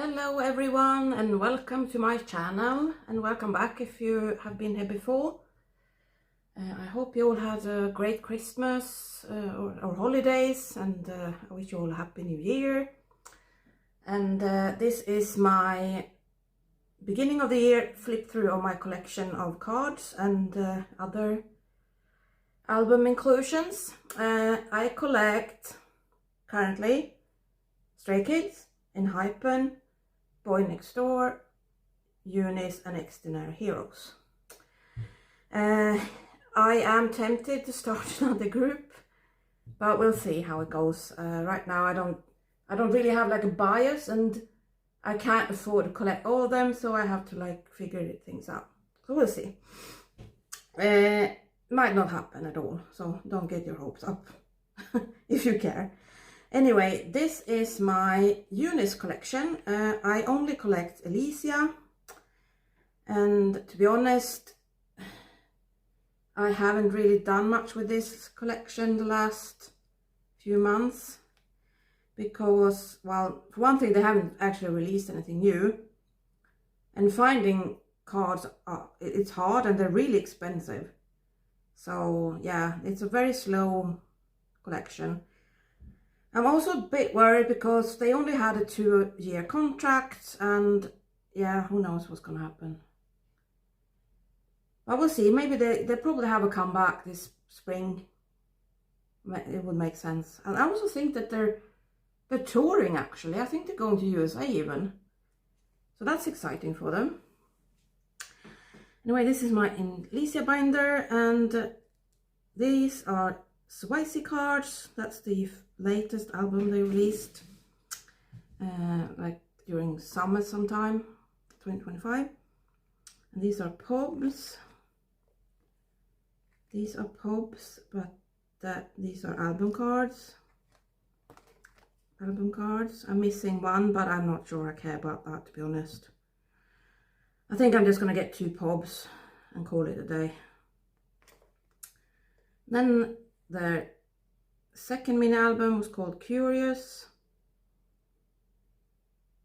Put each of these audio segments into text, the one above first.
Hello everyone and welcome to my channel, and welcome back if you have been here before. I hope you all had a great Christmas or holidays, and I wish you all a happy new year. And this is my beginning of the year flip through of my collection of cards and other album inclusions. I collect currently Stray Kids, Enhypen, Boynextdoor, Unis and Xdinary Heroes. I am tempted to start another group, but we'll see how it goes. Right now I don't really have like a bias, and I can't afford to collect all of them, so I have to like figure things out. So we'll see. Might not happen at all, so don't get your hopes up if you care. Anyway, this is my Unis collection. I only collect Elisia, and to be honest, I haven't really done much with this collection the last few months because, well, for one thing, they haven't actually released anything new, and finding cards, it's hard and they're really expensive. So yeah, it's a very slow collection. I'm also a bit worried because they only had a 2-year contract, and yeah, who knows what's gonna happen. But we'll see. Maybe they probably have a comeback this spring. It would make sense. And I also think that they're touring actually. I think they're going to USA even. So that's exciting for them. Anyway, this is my Elisia binder, and these are Skz cards. That's the latest album they released, like during summer sometime, 2025. And these are pobs. These are pobs, but these are album cards. I'm missing one, but I'm not sure I care about that, to be honest. I think I'm just gonna get 2 pobs and call it a day. Then their second mini album was called Curious.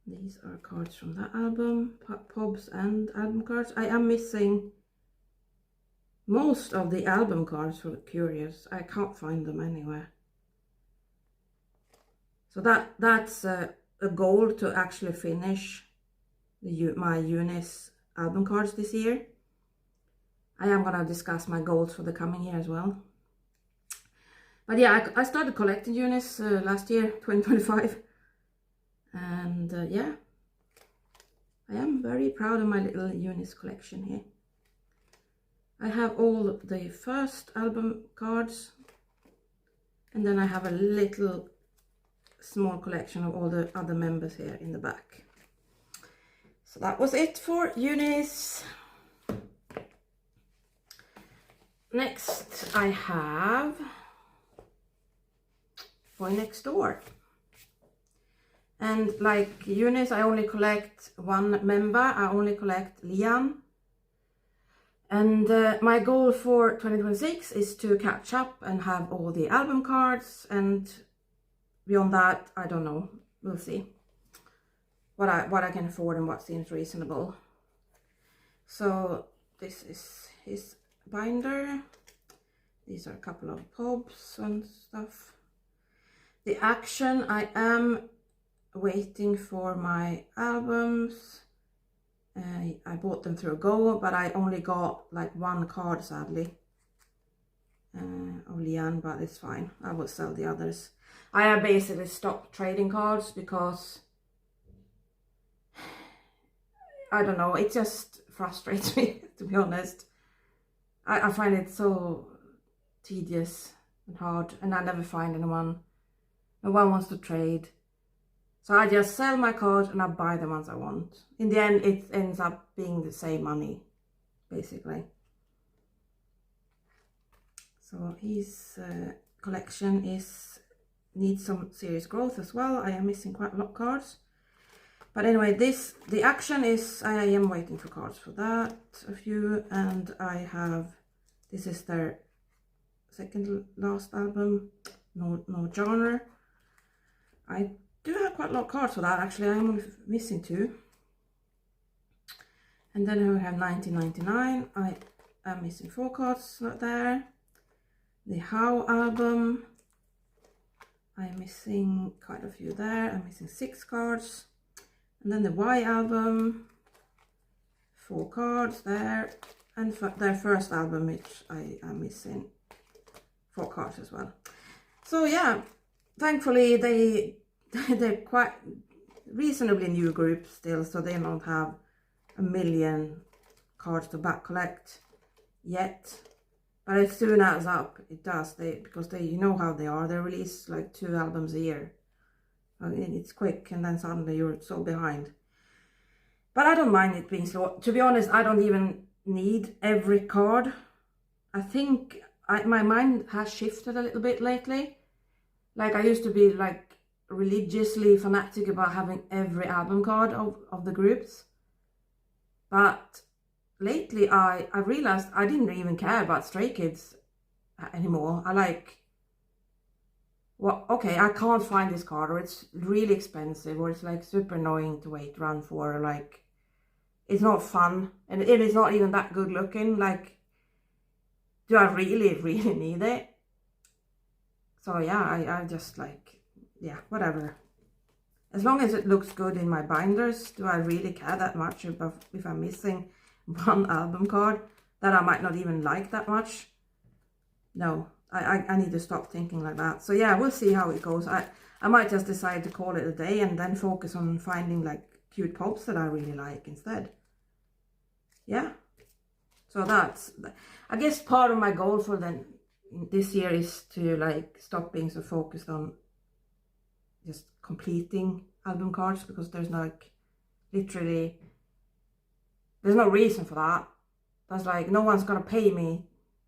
These are cards from that album, pobs and album cards. I am missing most of the album cards for Curious. I can't find them anywhere. So that's a goal to actually finish my Unis album cards this year. I am gonna discuss my goals for the coming year as well. But yeah, I started collecting Unis last year, 2025. And yeah, I am very proud of my little Unis collection here. I have all the first album cards, and then I have a little small collection of all the other members here in the back. So that was it for Unis. Next I have Boynextdoor. And like Unis, I only collect one member. I only collect Leehan. And my goal for 2026 is to catch up and have all the album cards, and beyond that, I don't know. We'll see what I can afford and what seems reasonable. So this is his binder. These are a couple of pobs and stuff. The action, I am waiting for my albums. I bought them through a Go, but I only got like 1 card sadly of Leehan, but it's fine. I will sell the others. I have basically stopped trading cards because I don't know, it just frustrates me, to be honest. I find it so tedious and hard, and I never find anyone. No one wants to trade. So I just sell my cards and I buy the ones I want. In the end, it ends up being the same money, basically. So his collection needs some serious growth as well. I am missing quite a lot of cards. But anyway, the action is, I am waiting for cards for that, a few. And I have, this is their second last album, no genre. I do have quite a lot of cards for that actually. I'm only missing 2. And then we have 1999. I am missing 4 cards, not there. The How album. I'm missing quite a few there. I'm missing 6 cards. And then the Y album. 4 cards there. And for their first album, which I am missing 4 cards as well. So yeah, thankfully they're quite reasonably new group still, so they don't have a million cards to back collect yet. But it soon adds up. It does. Because you know how they are. They release like 2 albums a year. It's quick, and then suddenly you're so behind. But I don't mind it being slow. To be honest, I don't even need every card. I think my mind has shifted a little bit lately. Like I used to be like religiously fanatic about having every album card of the groups. But lately I realized I didn't even care about Stray Kids anymore. I like, well, okay, I can't find this card, or it's really expensive, or it's like super annoying to wait around for, like it's not fun, and it is not even that good looking. Like, do I really need it? So yeah, I just like, yeah, whatever. As long as it looks good in my binders, do I really care that much about if I'm missing 1 album card that I might not even like that much? No, I need to stop thinking like that. So yeah, we'll see how it goes. I might just decide to call it a day and then focus on finding like cute pobs that I really like instead. Yeah. So that's, I guess part of my goal for this year is to like stop being so focused on just completing album cards, because there's like literally, there's no reason for that. That's like, no one's gonna pay me,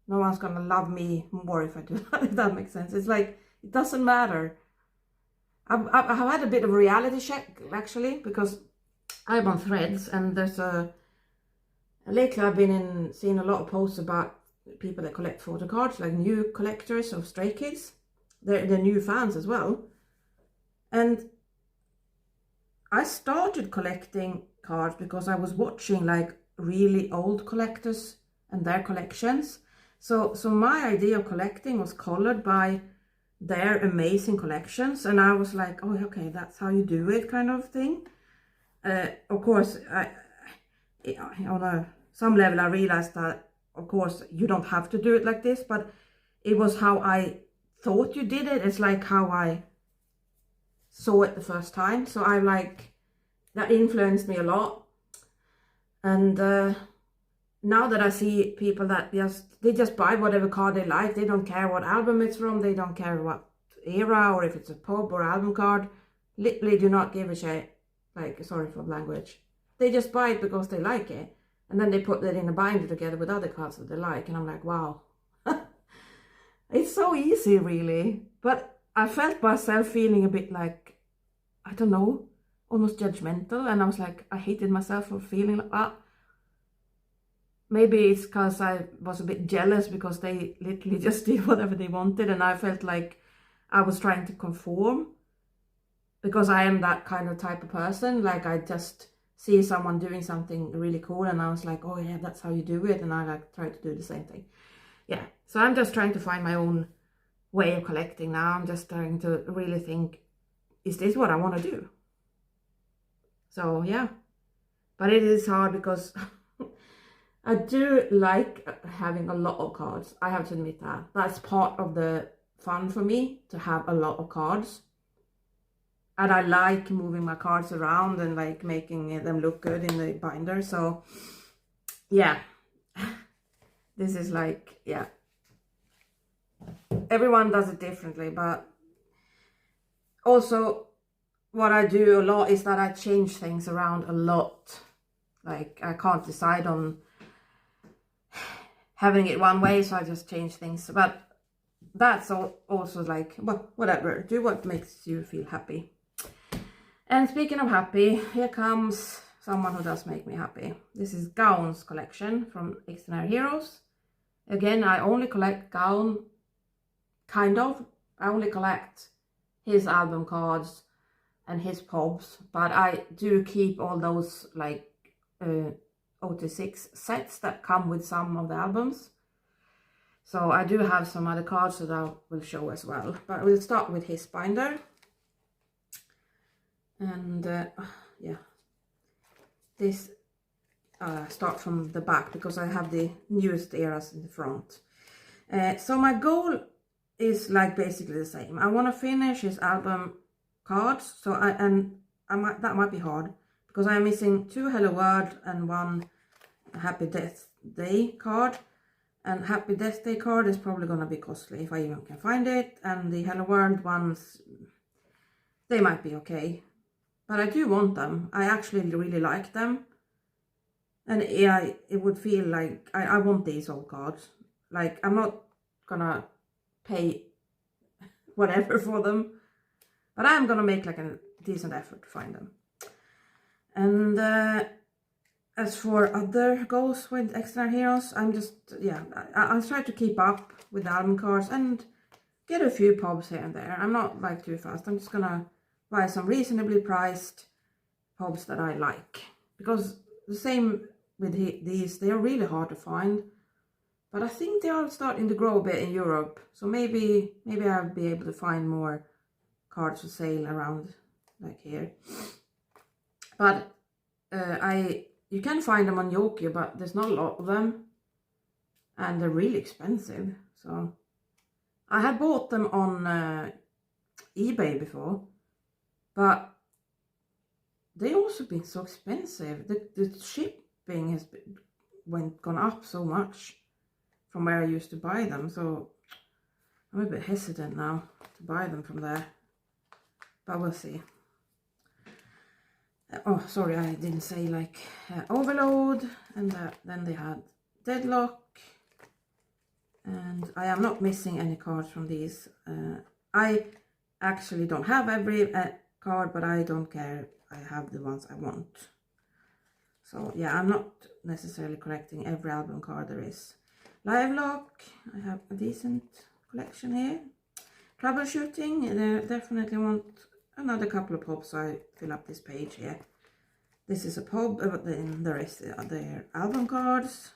no one's gonna love me more if I do that, if that makes sense. It's like, it doesn't matter. I've had a bit of a reality check actually, because I'm on Threads, and there's lately I've been seeing a lot of posts about people that collect photo cards, like new collectors of Stray Kids. They're new fans as well. And I started collecting cards because I was watching like really old collectors and their collections. So my idea of collecting was colored by their amazing collections, and I was like, oh, okay, that's how you do it, kind of thing. Of course, on some level I realized that, of course, you don't have to do it like this, but it was how I thought you did it. It's like how I saw it the first time. So I like, that influenced me a lot. And now that I see people that they just buy whatever card they like, they don't care what album it's from, they don't care what era, or if it's a pub or album card, literally do not give a shit. Like, sorry for language. They just buy it because they like it, and then they put that in a binder together with other cards that they like, and I'm like, wow. It's so easy, really. But I felt myself feeling a bit like, I don't know, almost judgmental, and I was like, I hated myself for feeling like that. Maybe it's because I was a bit jealous because they literally just did whatever they wanted, and I felt like I was trying to conform, because I am that kind of type of person. Like, I just see someone doing something really cool, and I was like, oh yeah, that's how you do it, and I like try to do the same thing. Yeah, so I'm just trying to find my own way of collecting now. I'm just trying to really think, is this what I want to do? So yeah, but it is hard because I do like having a lot of cards. I have to admit that. That's part of the fun for me, to have a lot of cards. And I like moving my cards around and like making them look good in the binder. So yeah, this is like, yeah. Everyone does it differently, but also what I do a lot is that I change things around a lot. Like, I can't decide on having it one way, so I just change things. But that's also like, well, whatever, do what makes you feel happy. And speaking of happy, here comes someone who does make me happy. This is Gaun's collection from Xdinary Heroes. Again, I only collect Gaun, kind of. I only collect his album cards, and his pobs, but I do keep all those like OT6 sets that come with some of the albums. So I do have some other cards that I will show as well, but we'll start with his binder. And yeah, this start from the back because I have the newest eras in the front. So my goal is like basically the same. I want to finish his album cards, so that might be hard because I'm missing 2 Hello World and 1 Happy Death Day card. And Happy Death Day card is probably going to be costly if I even can find it. And the Hello World ones, they might be okay. But I do want them. I actually really like them. And yeah, it would feel like I want these old cards. Like, I'm not gonna pay whatever for them. But I'm gonna make like a decent effort to find them. And as for other goals with Xdinary Heroes, I'm just, yeah, I'll try to keep up with the album cards and get a few pobs here and there. I'm not like too fast. I'm just gonna buy some reasonably priced pobs that I like. Because the same with these, they are really hard to find. But I think they are starting to grow a bit in Europe. So maybe I'll be able to find more cards for sale around like here. But you can find them on Yoki, but there's not a lot of them. And they're really expensive. So I had bought them on eBay before. But they also been so expensive. The shipping has gone up so much from where I used to buy them. So I'm a bit hesitant now to buy them from there. But we'll see. Oh, sorry, I didn't say like Overload, and then they had Deadlock, and I am not missing any cards from these. I actually don't have every card, but I don't care. I have the ones I want. So yeah, I'm not necessarily collecting every album card there is. Live Lock, I have a decent collection here. Troubleshooting, I definitely want another couple of pobs, so I fill up this page here. This is a pob, but then the rest are their album cards.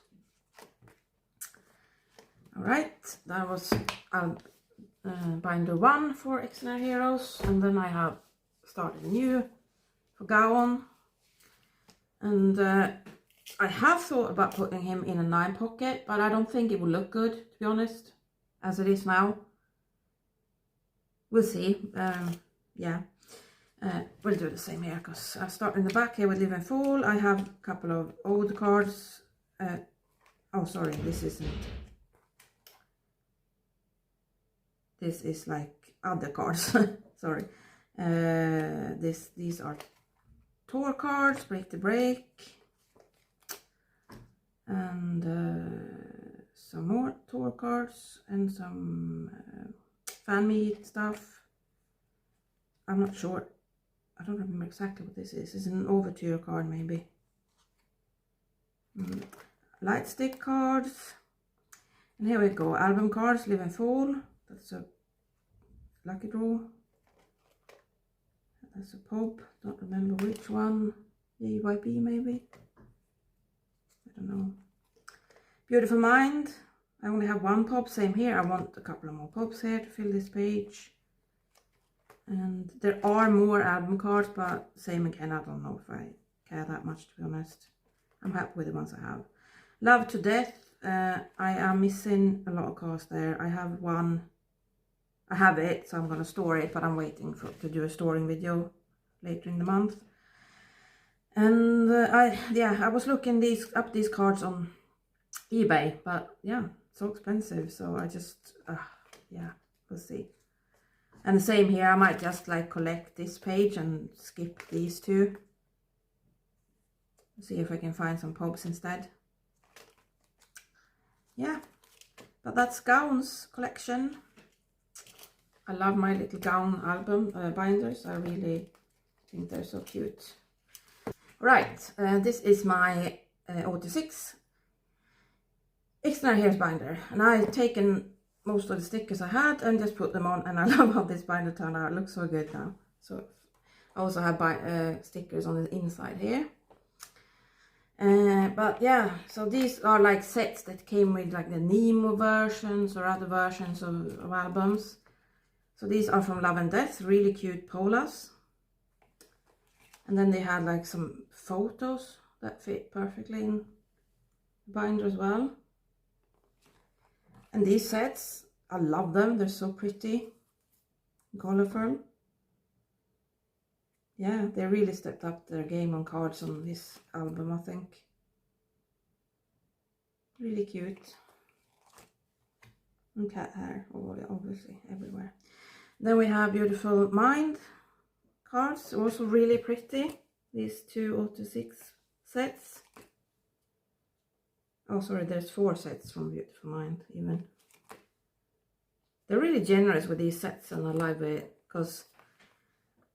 Alright, that was binder 1 for Xdinary Heroes, and then I have started a new for Gaon. And I have thought about putting him in a 9 pocket, but I don't think it will look good, to be honest, as it is now. We'll see. Yeah, we'll do the same here, because I start in the back here with Live and Fall. I have a couple of old cards. Oh, sorry, this isn't. This is like other cards. Sorry. These are tour cards, Break the Break, and some more tour cards and some fan meet stuff. I'm not sure. I don't remember exactly what this is. It's an Overture card, maybe. Light stick cards. And here we go. Album cards, Live and Fall. That's a lucky draw. That's a pob. Don't remember which one. EYP, maybe. I don't know. Beautiful Mind. I only have 1 pob. Same here. I want a couple of more pobs here to fill this page. And there are more album cards, but same again, I don't know if I care that much, to be honest. I'm happy with the ones I have. Love to Death. I am missing a lot of cards there. I have one. I have it, so I'm going to store it, but I'm waiting to do a storing video later in the month. And I was looking up these cards on eBay, but yeah, so expensive. So I just, yeah, we'll see. And the same here, I might just like collect this page and skip these 2. See if I can find some pobs instead. Yeah, but that's Gaon's collection. I love my little Gaon album binders. I really think they're so cute. Right, this is my OT6 Xdinary Heroes binder, and I've taken most of the stickers I had and just put them on, and I love how this binder turned out. It looks so good now. So also have stickers on the inside here. But yeah, so these are like sets that came with like the Nemo versions or other versions of albums. So these are from Love and Death, really cute polas. And then they had like some photos that fit perfectly in the binder as well. And these sets, I love them, they're so pretty, colorful. Yeah, they really stepped up their game on cards on this album, I think. Really cute. And cat hair, obviously, everywhere. Then we have Beautiful Mind cards, also really pretty. These 2 0-6 sets. Oh, sorry, there's 4 sets from Beautiful Mind, even. They're really generous with these sets, and I love it, because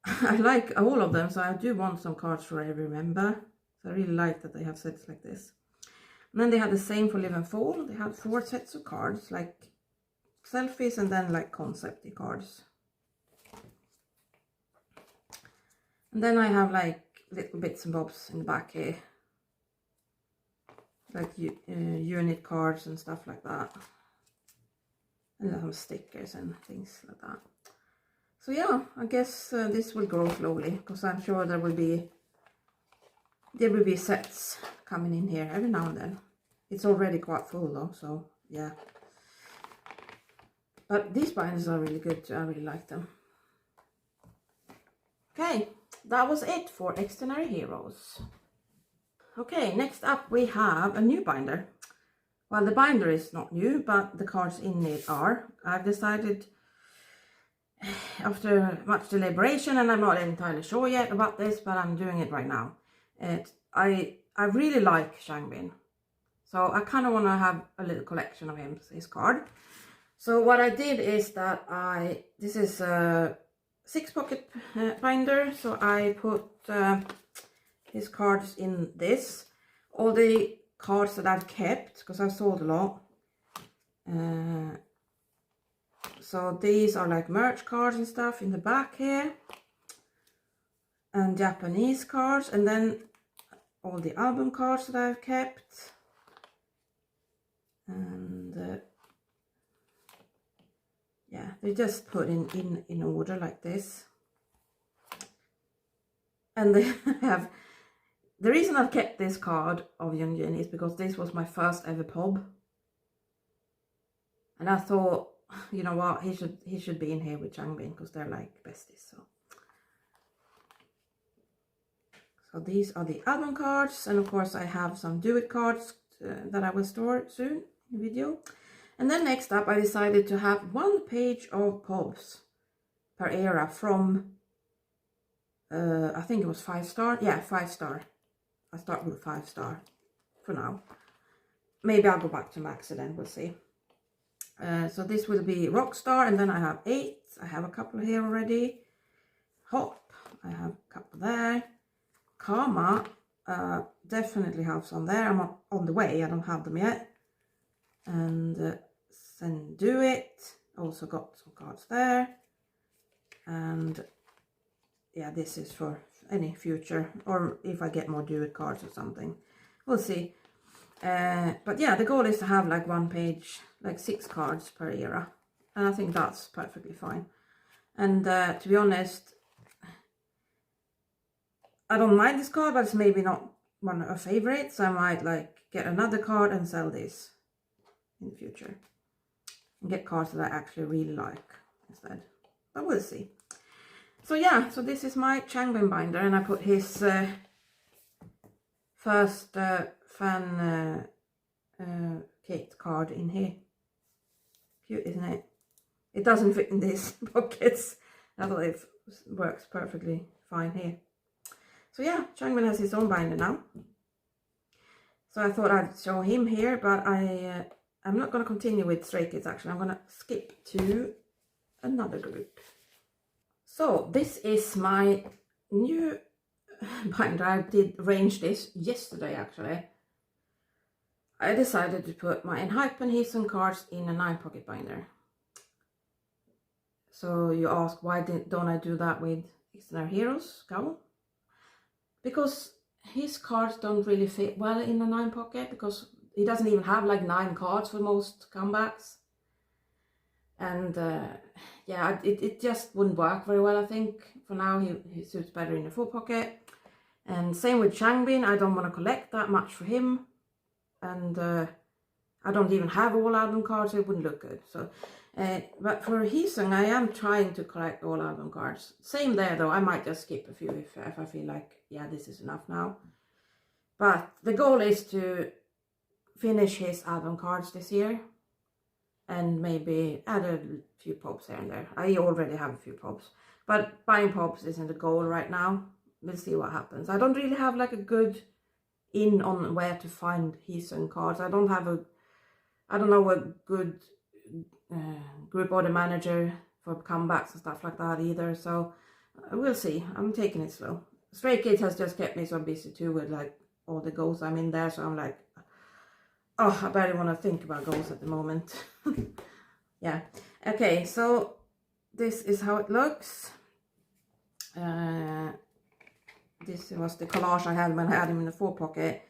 I like all of them, so I do want some cards for every member. So I really like that they have sets like this. And then they had the same for Live and Fall. They had 4 sets of cards, like selfies and then like concept cards. And then I have like little bits and bobs in the back here. Like unit cards and stuff like that. And some stickers and things like that. So yeah, I guess this will grow slowly, because I'm sure there will be sets coming in here every now and then. It's already quite full though, so yeah. But these binders are really good too. I really like them. Okay, that was it for Xdinary Heroes. Okay, next up we have a new binder. Well, the binder is not new, but the cards in it are. I've decided, after much deliberation, and I'm not entirely sure yet about this, but I'm doing it right now. I really like Changbin, so I kind of want to have a little collection of his card. So what I did is that this is a 6-pocket binder, so I put his cards in this. All the cards that I've kept, because I've sold a lot. So these are like merch cards and stuff in the back here. And Japanese cards, and then all the album cards that I've kept. And yeah, they just put in order like this. And they have, the reason I've kept this card of Yunjin is because this was my first ever pob. And I thought, you know what, he should be in here with Changbin, because they're like besties. So these are the album cards, and of course I have some do-it cards that I will store soon in the video. And then next up I decided to have 1 page of pobs per era from, I think it was 5-star. Yeah, 5-star. I start with 5-star for now. Maybe I'll go back to max then, we'll see. So this will be Rockstar, and then I have 8. I have a couple here already. Hop, I have a couple there. Karma, definitely have some there. I'm on the way, I don't have them yet. And then Do It, also got some cards there. And yeah, this is for any future, or if I get more Do It cards or something, we'll see. But yeah, the goal is to have like 1 page, like 6 cards per era, and I think that's perfectly fine. And to be honest, I don't mind this card, but it's maybe not one of my favorites. I might like get another card and sell this in the future, and get cards that I actually really like instead, but we'll see. So yeah, so this is my Changbin binder, and I put his first fan kit card in here. Cute, isn't it? It doesn't fit in these pockets. I thought it works perfectly fine here. So yeah, Changbin has his own binder now. So I thought I'd show him here, but I'm not going to continue with Stray Kids actually. I'm going to skip to another group. So this is my new binder. I did arrange this yesterday actually. I decided to put my Enhypen Heeseung cards in a 9-pocket binder. So you ask, why don't I do that with Xdinary Heroes go, because his cards don't really fit well in a 9 pocket, because he doesn't even have like 9 cards for most comebacks. And yeah, it just wouldn't work very well, I think. For now, he suits better in the 4 pocket. And same with Changbin, I don't want to collect that much for him. And I don't even have all album cards, so it wouldn't look good. So, but for Heeseung, I am trying to collect all album cards. Same there though, I might just skip a few if I feel like, yeah, this is enough now. But the goal is to finish his album cards this year. And maybe add a few pobs here and there. I already have a few pobs. But buying pobs isn't the goal right now. We'll see what happens. I don't really have like a good in on where to find Heeseung cards. I don't know a good group order manager for comebacks and stuff like that either. So we'll see. I'm taking it slow. Stray Kids has just kept me so busy too with like all the goals I'm in there. So I'm like, oh, I barely want to think about goals at the moment. Yeah. Okay, so this is how it looks. This was the collage I had when I had him in the 4 pocket.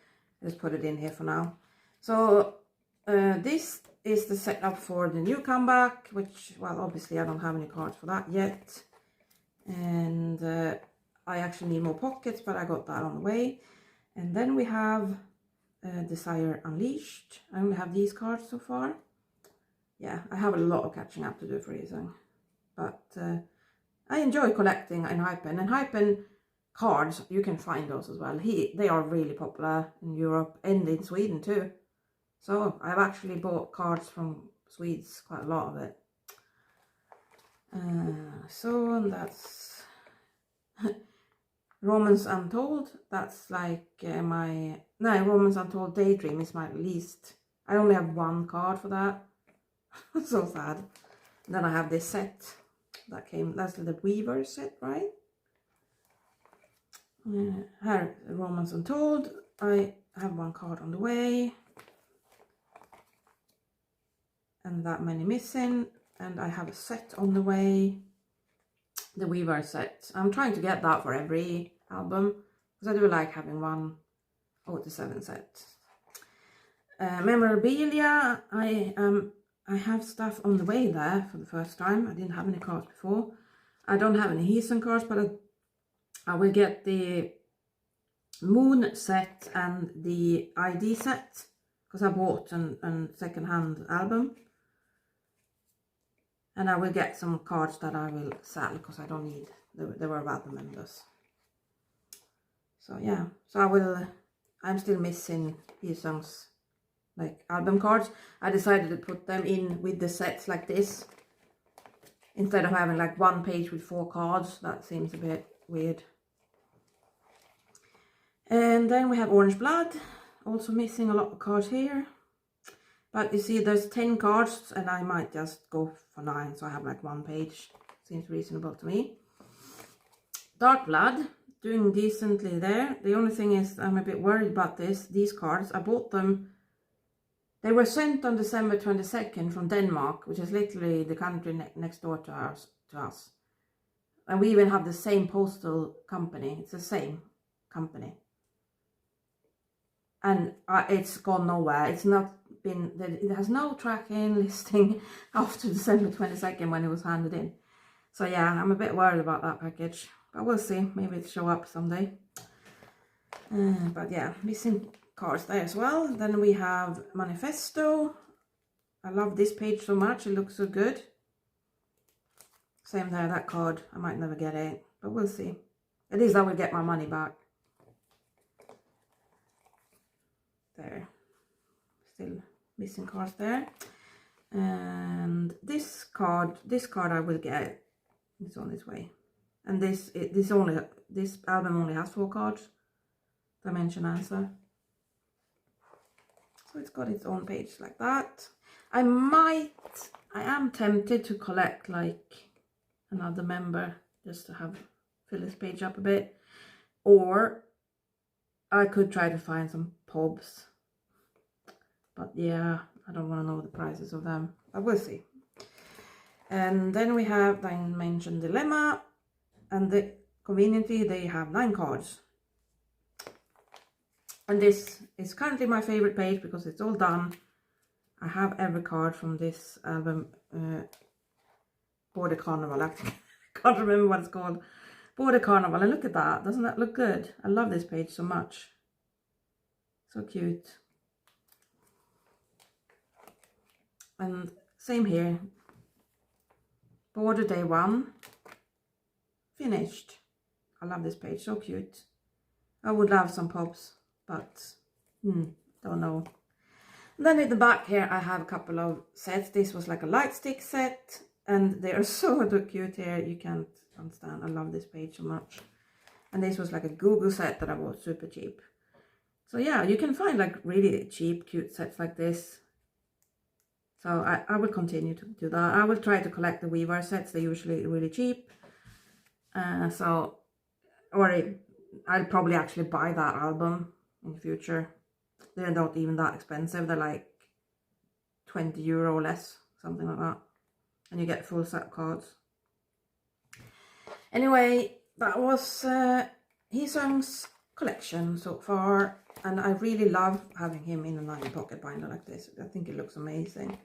Let's put it in here for now. So this is the setup for the new comeback, which, well, obviously I don't have any cards for that yet. And I actually need more pockets, but I got that on the way. And then we have Desire Unleashed. I only have these cards so far. Yeah, I have a lot of catching up to do for Heeseung. But I enjoy collecting Enhypen. Enhypen cards, you can find those as well. They are really popular in Europe and in Sweden too. So I've actually bought cards from Swedes, quite a lot of it. So that's Romance Untold. That's like Romance Untold Daydream is my least. I only have 1 card for that. So sad. And then I have this set that came, that's the Weaver set, right? Here, Romance Untold. I have 1 card on the way. And that many missing. And I have a set on the way. The Weaver set. I'm trying to get that for every album, because I do like having 1 OT8 set. Memorabilia. I have stuff on the way there for the first time. I didn't have any cards before. I don't have any Heeseung cards, but I will get the Moon set and the ID set, because I bought a second-hand album. And I will get some cards that I will sell, because I don't need, they were about the members. So yeah, so I'm still missing Heeseung's like album cards. I decided to put them in with the sets like this, instead of having like 1 page with 4 cards. That seems a bit weird. And then we have Orange Blood, also missing a lot of cards here. But you see there's 10 cards and I might just go for 9, so I have like 1 page. Seems reasonable to me. Dark Blood, doing decently there. The only thing is I'm a bit worried about these cards. I bought them. They were sent on December 22nd from Denmark, which is literally the country next door to us. And we even have the same postal company. It's the same company. And it's gone nowhere. It's not been, it has no tracking listing after December 22nd when it was handed in. So yeah, I'm a bit worried about that package. But we'll see. Maybe it'll show up someday. But yeah, missing cards there as well. Then we have Manifesto. I love this page so much. It looks so good. Same there, that card. I might never get it, but we'll see. At least I will get my money back. There. Still missing cards there. And this card I will get. It's on its way. And this album only has 4 cards. Dimension Answer. So it's got its own page like that. I am tempted to collect like another member just to fill this page up a bit. Or I could try to find some pobs. But yeah, I don't want to know the prices of them. But we'll see. And then we have Dimension Dilemma. And conveniently they have 9 cards. And this is currently my favorite page because it's all done. I have every card from this album, Border Carnival. I can't remember what it's called. Border Carnival, and look at that. Doesn't that look good? I love this page so much. So cute. And same here. Border Day 1. Finished. I love this page, so cute. I would love some pops, but don't know. And then in the back here I have a couple of sets. This was like a light stick set, and they are so cute here. You can't understand. I love this page so much. And this was like a Google set that I bought super cheap. So yeah, you can find like really cheap, cute sets like this. So I will continue to do that. I will try to collect the Weaver sets. They're usually really cheap. I'll probably actually buy that album in the future. They're not even that expensive. They're like 20 euro or less, something like that. And you get full set cards. Anyway, that was Heeseung's collection so far. And I really love having him in a 9 pocket binder like this. I think it looks amazing.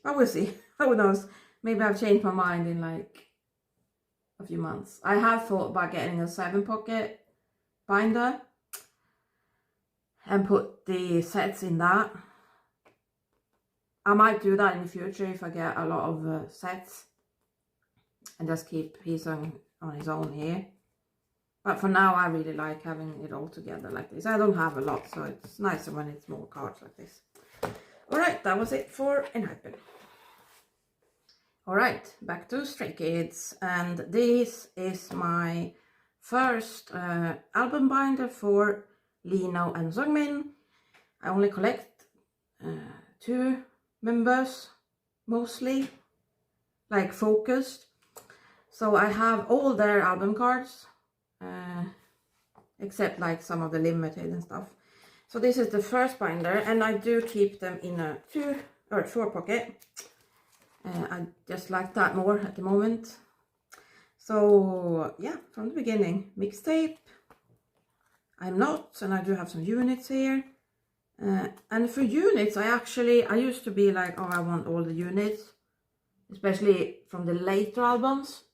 But we'll see. Who knows? Maybe I've changed my mind in like a few months. I have thought about getting a 7 pocket binder and put the sets in that. I might do that in the future if I get a lot of sets and just keep Heeseung on his own here. But for now I really like having it all together like this. I don't have a lot, so it's nicer when it's more cards like this. Alright, that was it for Enhypen. Alright, back to Stray Kids, and this is my first album binder for Leehan and Changbin. I only collect 2 members, mostly, like focused. So I have all their album cards, except like some of the limited and stuff. So this is the first binder, and I do keep them in a 2 or 4 pocket. I just like that more at the moment. So yeah, from the beginning, mixtape. I'm not, and I do have some units here. And for units, I used to be like, oh, I want all the units, especially from the later albums.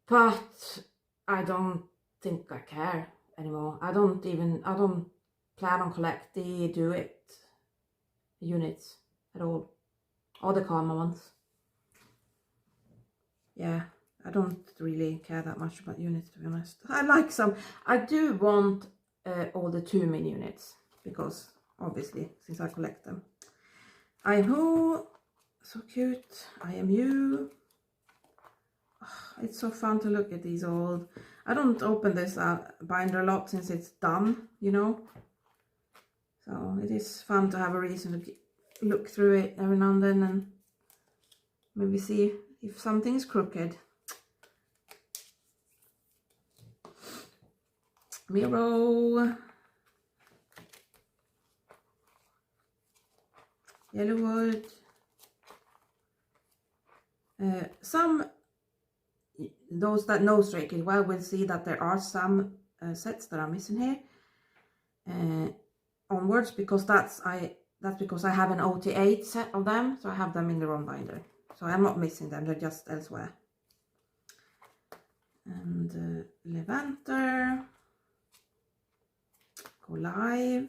But I don't think I care anymore. I don't plan on collecting units at all. All the Karma ones. Yeah, I don't really care that much about units, to be honest. I like some. I do want all the 2 min units, because obviously, since I collect them. I am who? So cute. I am you. Oh, it's so fun to look at these old. I don't open this binder a lot since it's done, you know. So it is fun to have a reason to look through it every now and then and maybe see if something's crooked. Miro, Yellowwood, those that know Stray Kids well will see that there are some sets that are missing here onwards, because that's because I have an OT8 set of them, so I have them in the wrong binder. So I'm not missing them, they're just elsewhere. And Levanter, Go Live,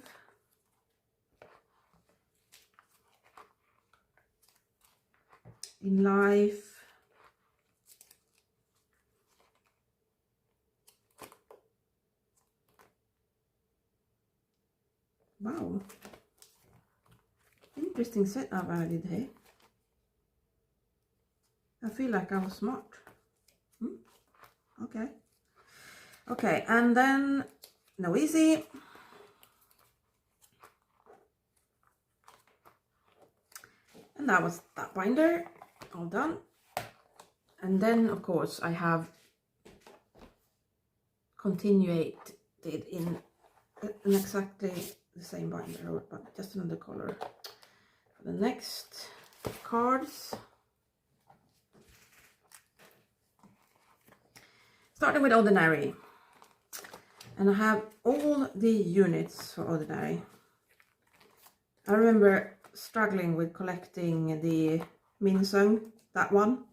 In Life, wow, interesting setup I did here. I feel like I was smart. Okay, and then No Easy. And that was that binder, all done. And then, of course, I have continuated in exactly the same binder, but just another color. For the next cards, Starting with Ordinary. And I have all the units for Ordinary. I remember struggling with collecting the Heeseung, that one.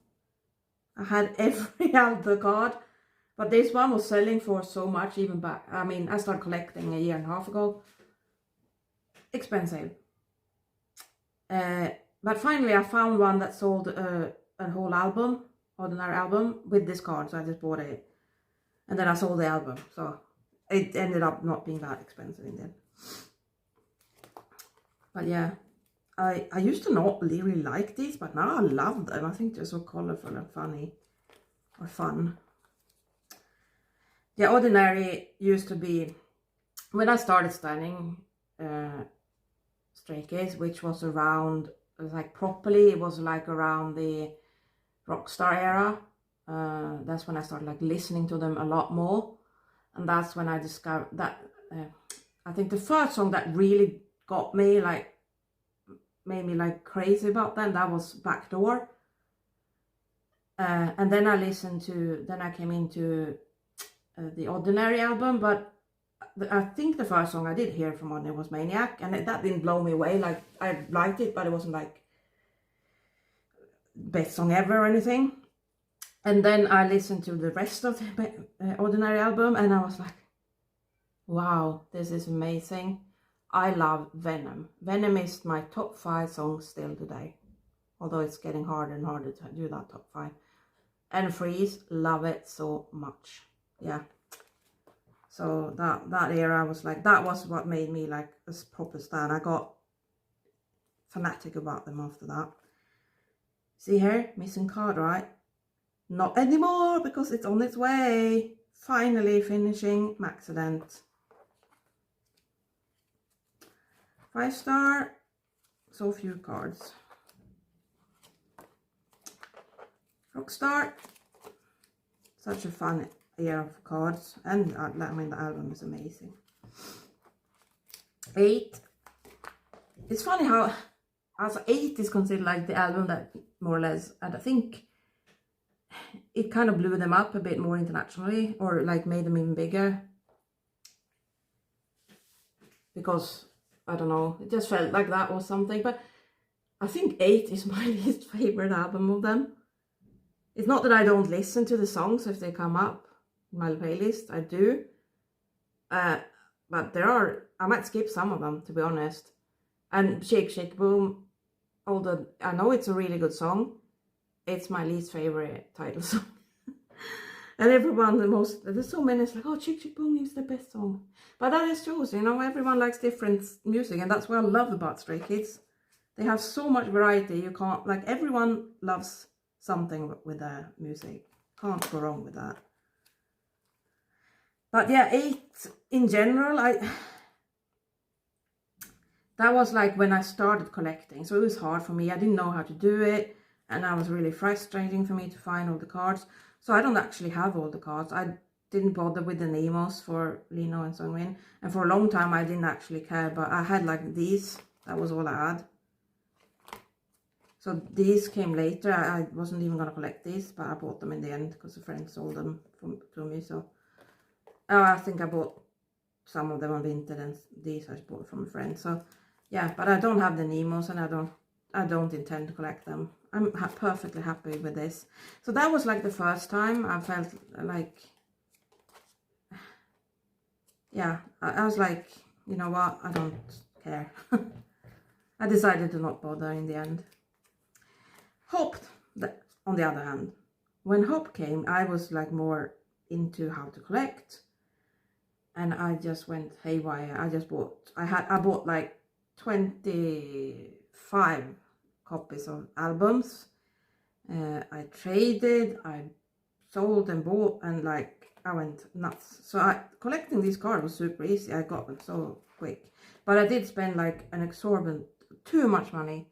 I had every album card, but this one was selling for so much even back. I mean, I started collecting a year and a half ago. Expensive. But finally I found one that sold a whole album, Ordinary album, with this card, so I just bought it. And then I sold the album, so it ended up not being that expensive in the end. But yeah, I used to not really like these, but now I love them. I think they're so colorful and funny, or fun. The Ordinary used to be, when I started studying Stray Kids, which was around, like properly, it was like around the Rockstar era. That's when I started like listening to them a lot more, and that's when I discovered that I think the first song that really got me, like made me like crazy about them, that was Backdoor. And then I listened to, then I came into the Ordinary album, but I think the first song I did hear from Ordinary was Maniac, and that didn't blow me away. Like, I liked it, but it wasn't like best song ever or anything. And then I listened to the rest of the Ordinary album, and I was like, wow, this is amazing. I love Venom. Venom is my top 5 songs still today, although it's getting harder and harder to do that top 5. And Freeze, love it so much. Yeah. So that era was like, that was what made me like a proper stan. I got fanatic about them after that. See here, missing card, right? Not anymore, because it's on its way. Finally finishing Maxident. 5-star, so few cards. Rockstar, such a fun era of cards, and I mean the album is amazing. 8, it's funny how as 8 is considered like the album that more or less, and I think it kind of blew them up a bit more internationally, or like made them even bigger, because I don't know, it just felt like that or something. But I think 8 is my least favorite album of them. It's not that I don't listen to the songs if they come up in my playlist, I do. But there are, I might skip some of them, to be honest. And Shake Shake Boom, although I know it's a really good song, it's my least favorite title song. And everyone, there's so many, it's like, oh, Shake Shake Boom is the best song. But that is true, you know, everyone likes different music, and that's what I love about Stray Kids. They have so much variety, you can't, like, everyone loves something with their music. Can't go wrong with that. But yeah, 8 in general, that was like when I started collecting, so it was hard for me. I didn't know how to do it, and it was really frustrating for me to find all the cards. So I don't actually have all the cards. I didn't bother with the Nemos for Lino and Changbin, and for a long time I didn't actually care, but I had like these, that was all I had. So these came later. I wasn't even going to collect these, but I bought them in the end because a friend sold them to me. So I think I bought some of them on Vinted, and these I bought from a friend. So yeah, but I don't have the Nemos, and I don't intend to collect them. I'm perfectly happy with this. So that was like the first time I felt like, yeah, I was like, you know what, I don't care. I decided to not bother in the end. Hope, on the other hand, when Hope came, I was like more into how to collect, and I just went haywire. I bought like 25 copies of albums. I traded, I sold and bought, and like I went nuts. So collecting these cards was super easy. I got them so quick, but I did spend like an exorbitant, too much money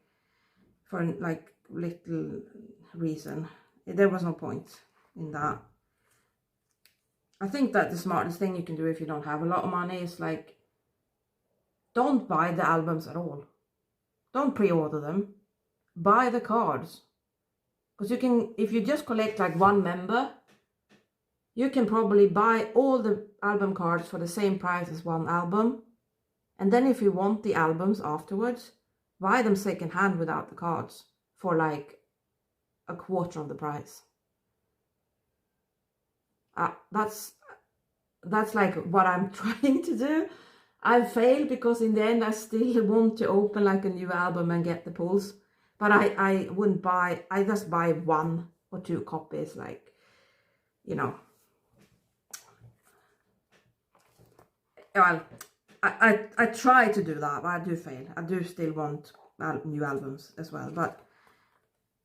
for like little reason. There was no point in that. I think that the smartest thing you can do if you don't have a lot of money is like, don't buy the albums at all. Don't pre-order them. Buy the cards. Because you can, if you just collect like one member, you can probably buy all the album cards for the same price as one album. And then if you want the albums afterwards, buy them second hand without the cards for like a quarter of the price. That's like what I'm trying to do. I failed because in the end I still want to open like a new album and get the pulls. But I wouldn't buy, I just buy 1 or 2 copies, like, you know. Well, I try to do that, but I do fail. I do still want new albums as well, but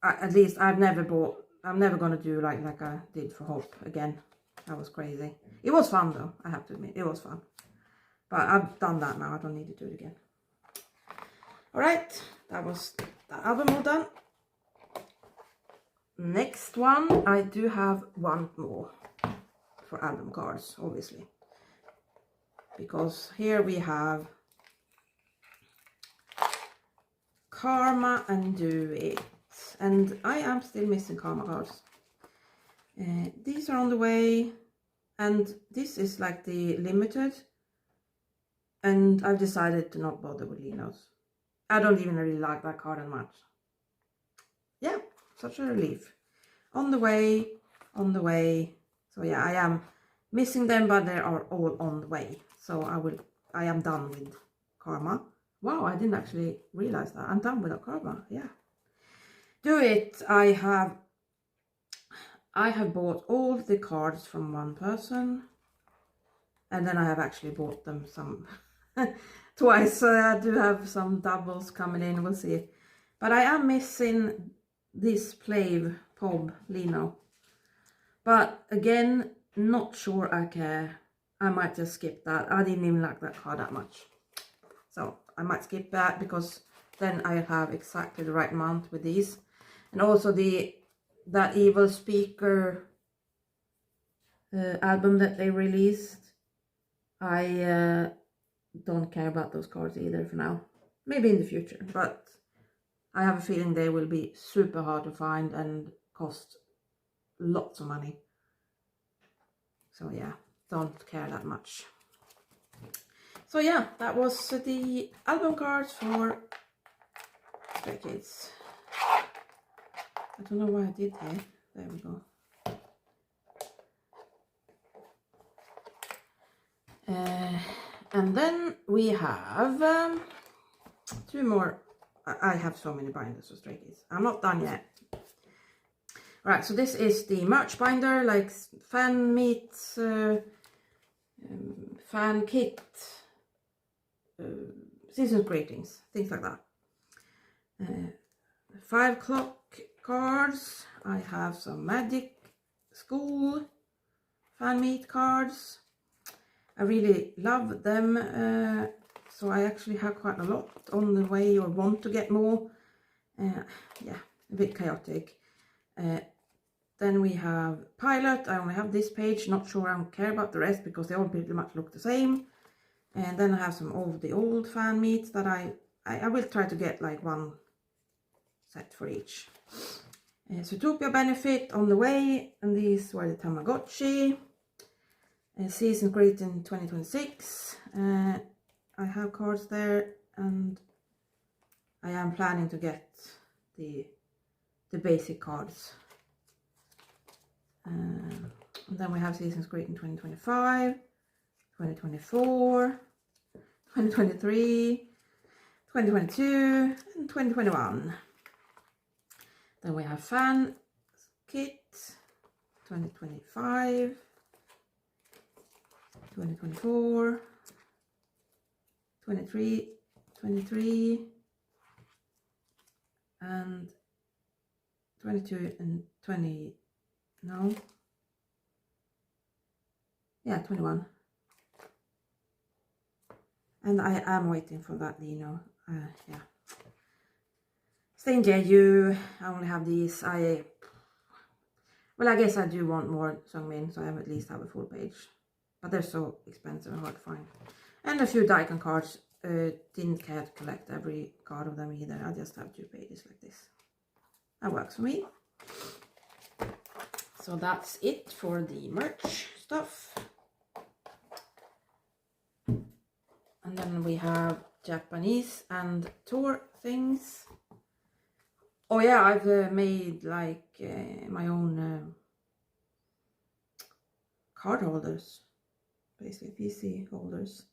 at least I'm never gonna do like I did for Hope again. That was crazy. It was fun though, I have to admit, it was fun. But I've done that now, I don't need to do it again. Alright, that was the album all done. Next one, I do have one more for album cards, obviously. Because here we have Karma and Do It. And I am still missing Karma cards. These are on the way. And this is like the limited. And I've decided to not bother with Linos. I don't even really like that card that much. Yeah, such a relief. On the way, on the way. So yeah, I am missing them, but they are all on the way. So I am done with Karma. Wow, I didn't actually realize that. I'm done with Karma, yeah. Do It, I have bought all the cards from one person. And then I have actually bought them some twice. So I do have some doubles coming in, we'll see. But I am missing this Plave Pob Lino. But again, not sure I care. I might just skip that. I didn't even like that card that much. So I might skip that because then I have exactly the right amount with these. And also that Evil Speaker album that they released. I don't care about those cards either for now. Maybe in the future. But I have a feeling they will be super hard to find and cost lots of money. So yeah, don't care that much. So yeah, that was the album cards for Stray Kids. I don't know why I did here. There we go. And then we have 2 more. I have so many binders for Stray Kids. I'm not done yet. Right, so this is the merch binder, like fan meets, fan kit, season greetings, things like that. 5 o'clock cards. I have some Magic School fan meet cards. I really love them, so I actually have quite a lot on the way or want to get more. Yeah, a bit chaotic. Then we have Pilot. I only have this page, not sure I don't care about the rest because they all pretty much look the same. And then I have some of the old fan meets that I will try to get like 1 set for each. Zootopia Benefit on the way, and these were the Tamagotchi. Season Great in 2026. I have cards there, and I am planning to get the basic cards. And then we have Seasons Great in 2025, 2024, 2023, 2022, and 2021. Then we have Fan Kit 2025, 2024, 23, and 22 and 20. No. Yeah, 21. And I am waiting for that Lino. Yeah. Stain Jeju. I only have these. Well, I guess I do want more Changbin, so I at least have a full page. But they're so expensive and hard to find. And a few Daikon cards. Didn't care to collect every card of them either. I just have 2 pages like this. That works for me. So that's it for the merch stuff. And then we have Japanese and tour things. Oh yeah, I've made like my own card holders, basically PC holders.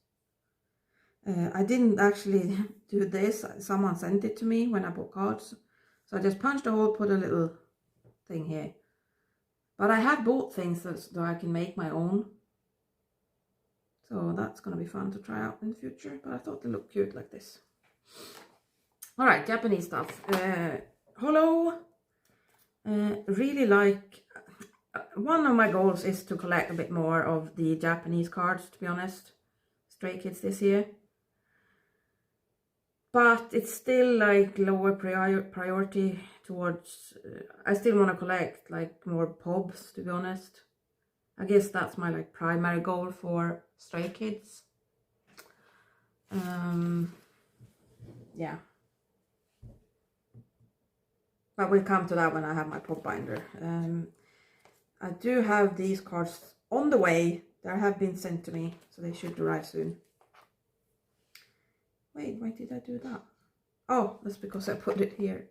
I didn't actually do this, someone sent it to me when I bought cards. So I just punched a hole, put a little thing here. But I have bought things so I can make my own. So that's going to be fun to try out in the future. But I thought they looked cute like this. Alright, Japanese stuff. Holo. Really like... one of my goals is to collect a bit more of the Japanese cards, to be honest. Stray Kids this year. But it's still like lower priority towards... I still want to collect like more pobs, to be honest. I guess that's my like primary goal for Stray Kids. Yeah. But we'll come to that when I have my pop binder. I do have these cards on the way. They have been sent to me, so they should arrive soon. Wait, why did I do that? Oh, that's because I put it here.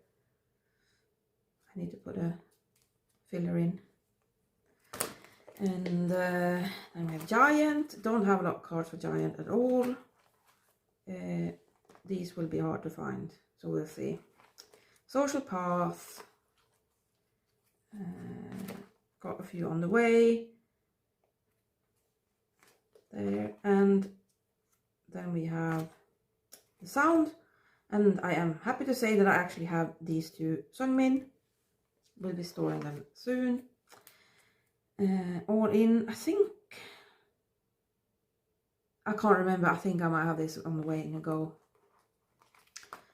I need to put a filler in. And then we have Giant. Don't have a lot of cards for Giant at all. These will be hard to find, so we'll see. Social Path. Got a few on the way. There. And then we have the Sound. And I am happy to say that I actually have these two Changbin. We'll be storing them soon. All in, I think, I can't remember, I think I might have this on the way to go.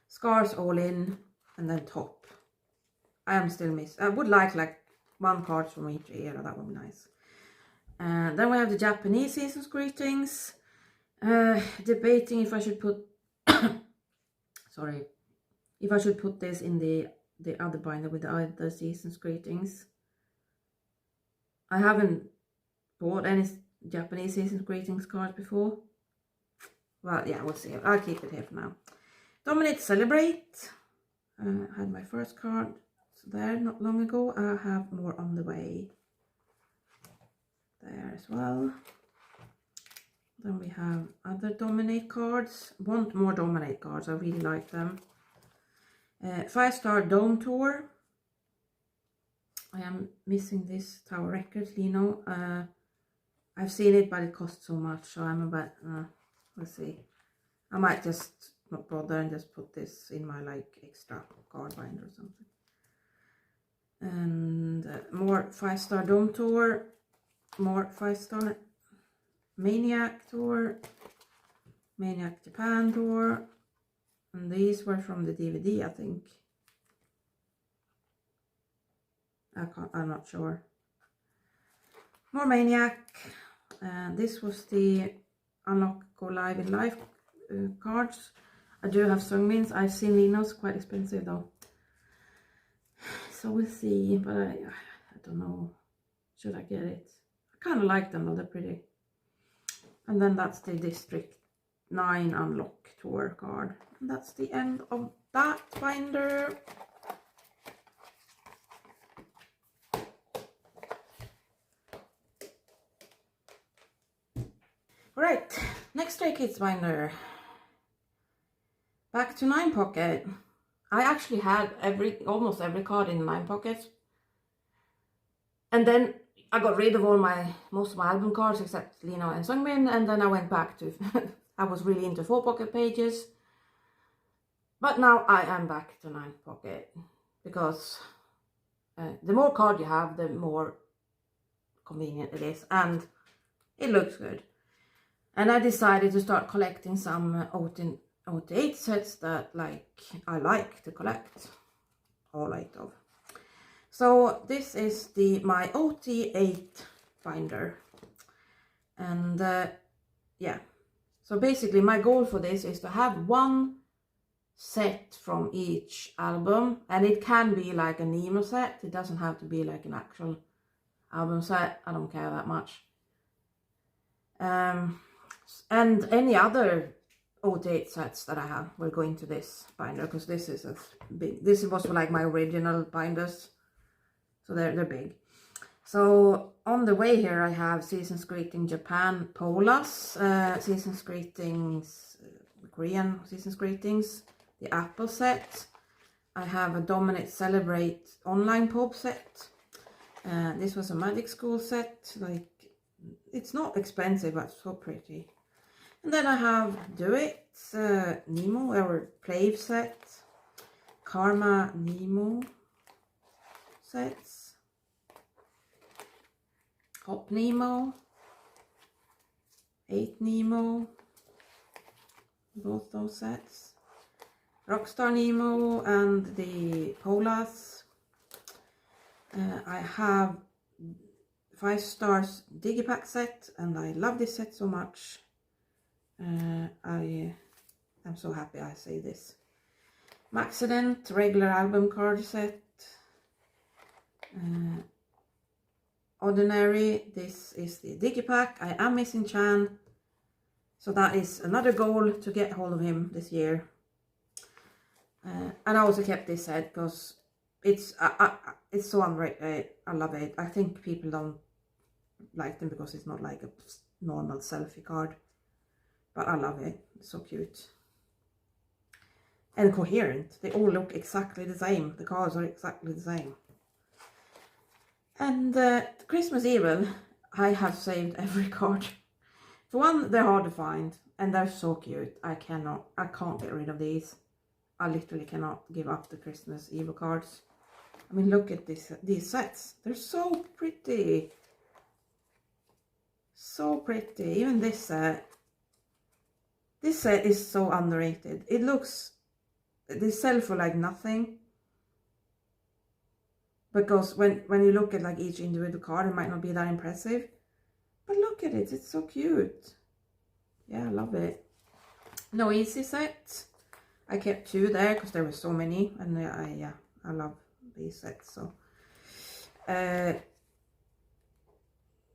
Scars all in, and then top. I am still missing, I would like one card from each era, that would be nice. Then we have the Japanese Season's Greetings. Debating if I should put, sorry, if I should put this in the other binder with the other Season's Greetings. I haven't bought any Japanese Season's Greetings cards before. Well, yeah, we'll see. I'll keep it here for now. Dominate Celebrate. I had my first card there not long ago. I have more on the way there as well. Then we have other Dominate cards. Want more Dominate cards. I really like them. 5-star Dome Tour. I am missing this Tower Records, Lino. I've seen it, but it costs so much, so I'm about, we'll see. I might just not bother and just put this in my like extra card binder or something. And more 5-star Dome Tour, more 5-star Maniac Tour, Maniac Japan Tour, and these were from the DVD, I think. I'm not sure. More Maniac. This was the Unlock Go Live in Life cards. I do have Changbins. I've seen Lino's, quite expensive though. So we'll see, but I don't know. Should I get it? I kind of like them though, they're pretty. And then that's the District 9 Unlock Tour card. And that's the end of that binder. Alright, next Stray Kids binder. Back to 9 pocket. I actually had almost every card in 9 pockets. And then I got rid of most of my album cards except Lino and Changbin, and then I went back to I was really into 4 pocket pages. But now I am back to 9 pocket because the more card you have, the more convenient it is, and it looks good. And I decided to start collecting some OT8 sets that I like to collect, all 8 of. So this is my OT8 binder, and yeah. So basically my goal for this is to have one set from each album, and it can be like a Nemo set. It doesn't have to be like an actual album set. I don't care that much. And any other OT8 sets that I have will go into this binder, because this is a big, this was like my original binders, so they're big. So on the way here I have Season's Greeting Japan Polas, Season's Greetings Korean Season's Greetings, the Apple set. I have a Dominate Celebrate online pob set. This was a Magic School set, like it's not expensive but so pretty. And then I have Do It Nemo or Plave set, Karma Nemo sets, Hop Nemo, 8 Nemo, both those sets, Rockstar Nemo and the Polas. I have 5 Stars Digipack set, and I love this set so much. I am so happy I say this. Maxident regular album card set. Ordinary, this is the Digipack. I am missing Chan, so that is another goal to get hold of him this year. And I also kept this set because it's so unrated. I love it. I think people don't like them because it's not like a normal selfie card, but I love it. It's so cute and coherent. They all look exactly the same. The cards are exactly the same. And Christmas Evil, I have saved every card. For one, they're hard to find and they're so cute. I can't get rid of these. I literally cannot give up the Christmas Evil cards. I mean, look at these sets. They're so pretty. So pretty. Even this set. This set is so underrated. It looks, they sell for like nothing. Because when you look at like each individual card, it might not be that impressive. But look at it, it's so cute. Yeah, I love it. No Easy set. I kept 2 there because there were so many, and I love these sets. So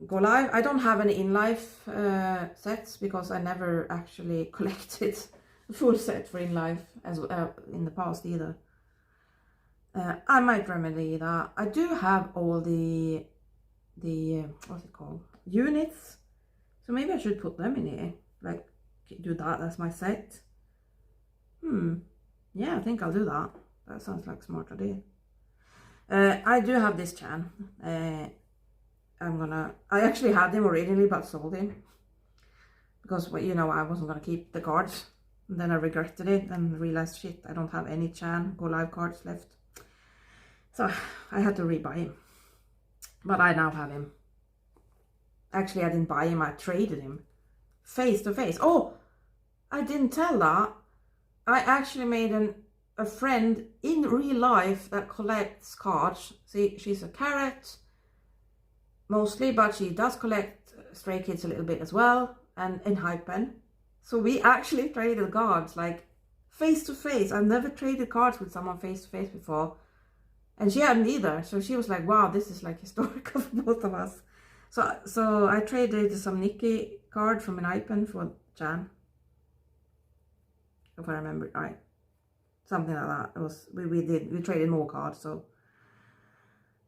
Go Live. I don't have any in life sets because I never actually collected a full set for in life as in the past either. I might remedy that. I do have all the what's it called, units, so maybe I should put them in here, like do that as my set. Yeah, I think I'll do that. That sounds like a smart idea. I do have this Chan. I actually had him originally but sold him because, you know, I wasn't gonna keep the cards, and then I regretted it and realized, shit, I don't have any Chan Go Live cards left. So I had to rebuy him, but I now have him. Actually, I didn't buy him, I traded him face to face. Oh, I didn't tell that. I actually made a friend in real life that collects cards. See, she's a carrot mostly, but she does collect Stray Kids a little bit as well, and Enhypen. So we actually traded cards like face to face. I've never traded cards with someone face to face before. And she hadn't either, so she was like, wow, this is like historical for both of us. So I traded some Nikki card from Enhypen for Chan, if I remember it right. Something like that. It was, we traded more cards, so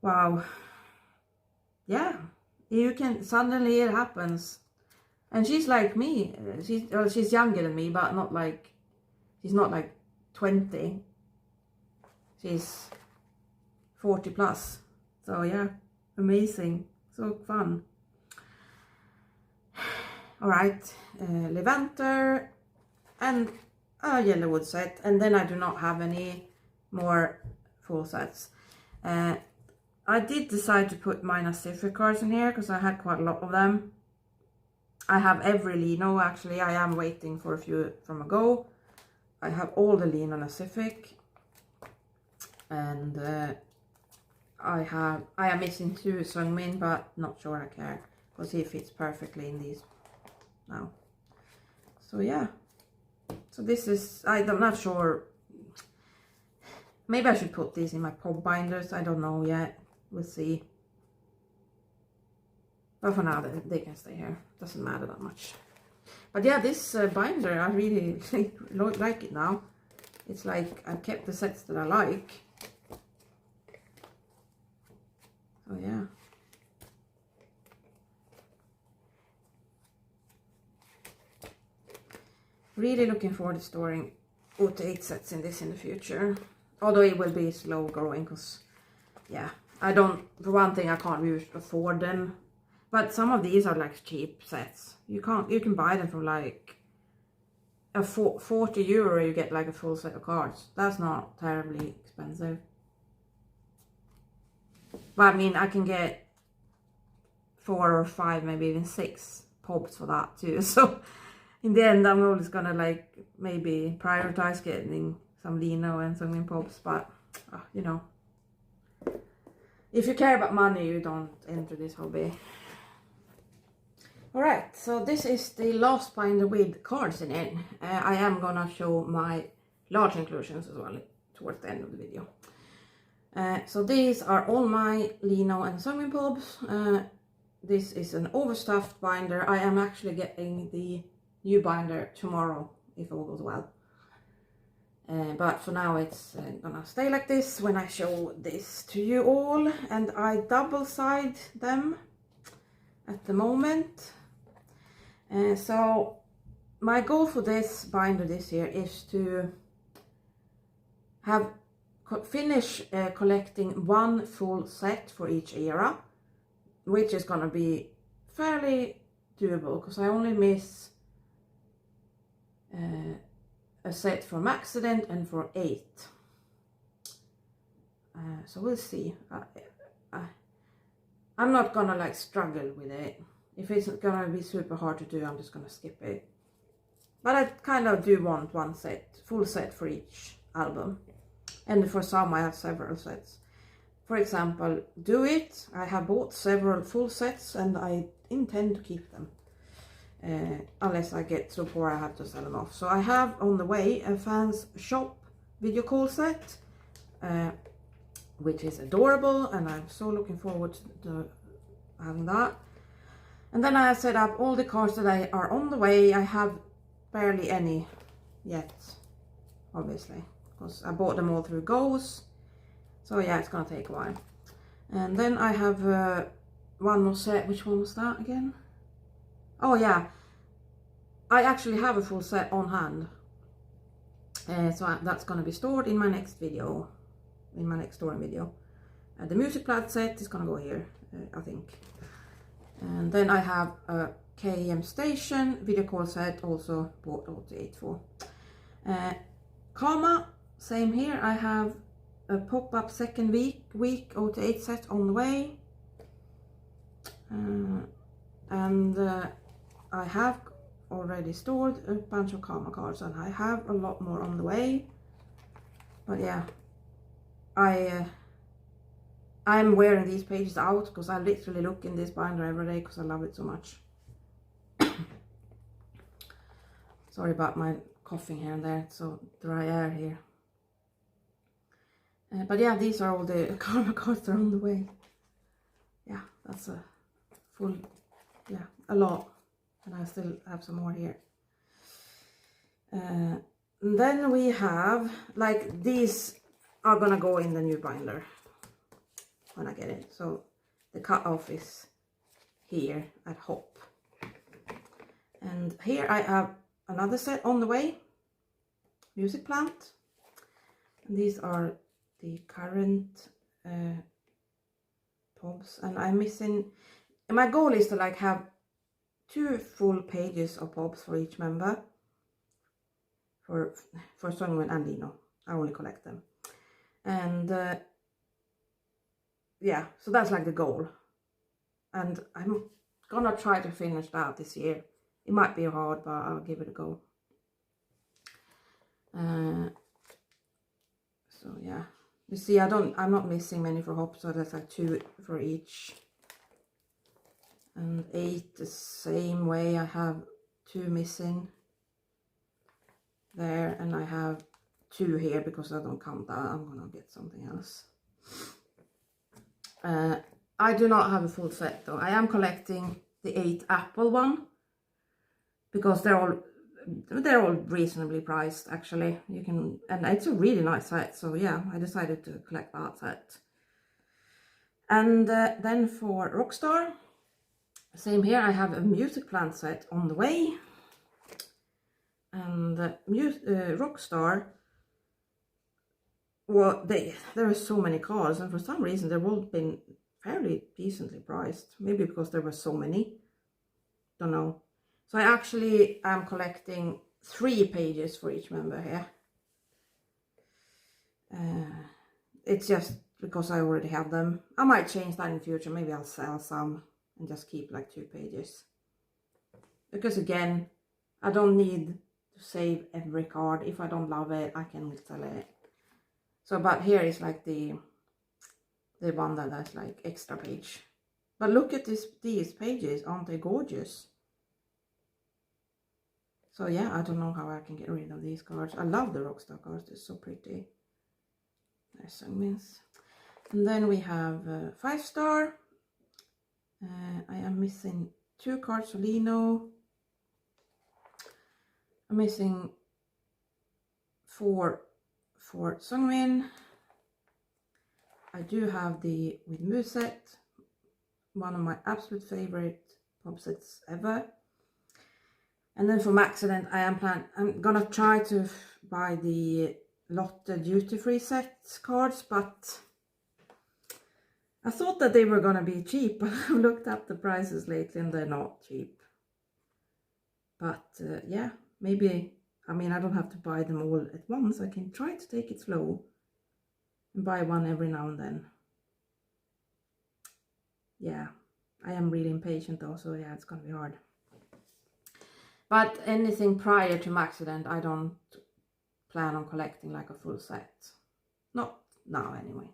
wow. Yeah, you can, suddenly it happens. And she's like me. She's younger than me, but not like, she's not like 20. She's 40 plus. So yeah, amazing, so fun. All right, Levanter and a Yellowwood set, and then I do not have any more full sets. I did decide to put my Pacific cards in here because I had quite a lot of them. I have every Lino, actually. I am waiting for a few from a go. I have all the Lino Pacific, and I am missing 2 Sungmin, but not sure I care because he fits perfectly in these now. So yeah, so this is, I'm not sure, maybe I should put these in my pob binders, I don't know yet, we'll see. But for now, they can stay here. Doesn't matter that much. But yeah, this binder, I really like it now. It's like I've kept the sets that I like. So yeah. Really looking forward to storing OT8 sets in this in the future. Although it will be slow growing, because yeah, I don't, for one thing, I can't really afford them. But some of these are like cheap sets. You can buy them for like a 40 euro, you get like a full set of cards. That's not terribly expensive. But I mean, I can get 4 or 5, maybe even 6 pobs for that too. So in the end, I'm always gonna like maybe prioritize getting some Lino and some pobs. But you know, if you care about money, you don't enter this hobby. Alright, so this is the last binder with cards in it. I am gonna show my large inclusions as well towards the end of the video. So these are all my Lino and Changbin pobs. This is an overstuffed binder. I am actually getting the new binder tomorrow, if all goes well. But for now it's gonna stay like this when I show this to you all. And I double side them at the moment. So my goal for this binder this year is to finish collecting one full set for each era, which is gonna be fairly doable because I only miss a set for Accident and for 8. So we'll see. I'm not gonna like struggle with it. If it's gonna be super hard to do, I'm just gonna skip it. But I kind of do want one set, full set for each album. And for some I have several sets. For example, Do It. I have bought several full sets and I intend to keep them. Unless I get so poor I have to sell them off. So I have on the way a Fans Shop video call set. Which is adorable and I'm so looking forward to having that. And then I have set up all the cards that are on the way. I have barely any yet, obviously, because I bought them all through Goes. So yeah, it's gonna take a while. And then I have one more set. Which one was that again? Oh yeah, I actually have a full set on hand. So that's gonna be stored in my next video, in my next storing video. The music plat set is gonna go here, I think. And then I have a KM Station video call set, also bought OT8 for. Kama, same here. I have a pop-up second week OT8 set on the way. And I have already stored a bunch of Kama cards and I have a lot more on the way. But yeah, I'm wearing these pages out because I literally look in this binder every day because I love it so much. Sorry about my coughing here and there, it's so dry air here. But yeah, these are all the Karma cards that are on the way. Yeah, that's a full, yeah, a lot. And I still have some more here. And then we have, like, these are gonna go in the new binder when I get it. So the cutoff is here at Hop. And here I have another set on the way, Music Plant. And these are the current pobs, and I'm missing, and my goal is to like have 2 full pages of pobs for each member. For Changbin and Lino, I only collect them. And yeah, so that's like the goal. And I'm gonna try to finish that this year. It might be hard, but I'll give it a go. So yeah, you see, I'm not missing many for Hop, so there's like 2 for each. And 8 the same way, I have 2 missing there, and I have 2 here because I don't count that. I'm gonna get something else. I do not have a full set though. I am collecting the 8 Apple one because they're all reasonably priced actually. You can, and it's a really nice set, so yeah, I decided to collect that set. And then for Rockstar, same here, I have a music plant set on the way. And Rockstar, well, there are so many cards, and for some reason they've all been fairly decently priced. Maybe because there were so many, don't know. So I actually am collecting 3 pages for each member here. It's just because I already have them. I might change that in the future. Maybe I'll sell some and just keep like 2 pages. Because again, I don't need to save every card. If I don't love it, I can sell it. So, but here is like the one that has like extra page. But look at these pages, aren't they gorgeous? So yeah, I don't know how I can get rid of these cards. I love the Rockstar cards, they're so pretty. There's Changbins. And then we have 5-star. I am missing 2 cards for Lino. I'm missing 4 for Changbin. I do have the with Mu set, one of my absolute favorite pop sets ever. And then for Accident, I'm gonna try to buy the Lotte duty-free set cards, but I thought that they were gonna be cheap, but I've looked up the prices lately and they're not cheap. But yeah, maybe, I mean, I don't have to buy them all at once. I can try to take it slow and buy one every now and then. Yeah, I am really impatient though, so yeah, it's gonna be hard. But anything prior to Accident, I don't plan on collecting like a full set. Not now anyway.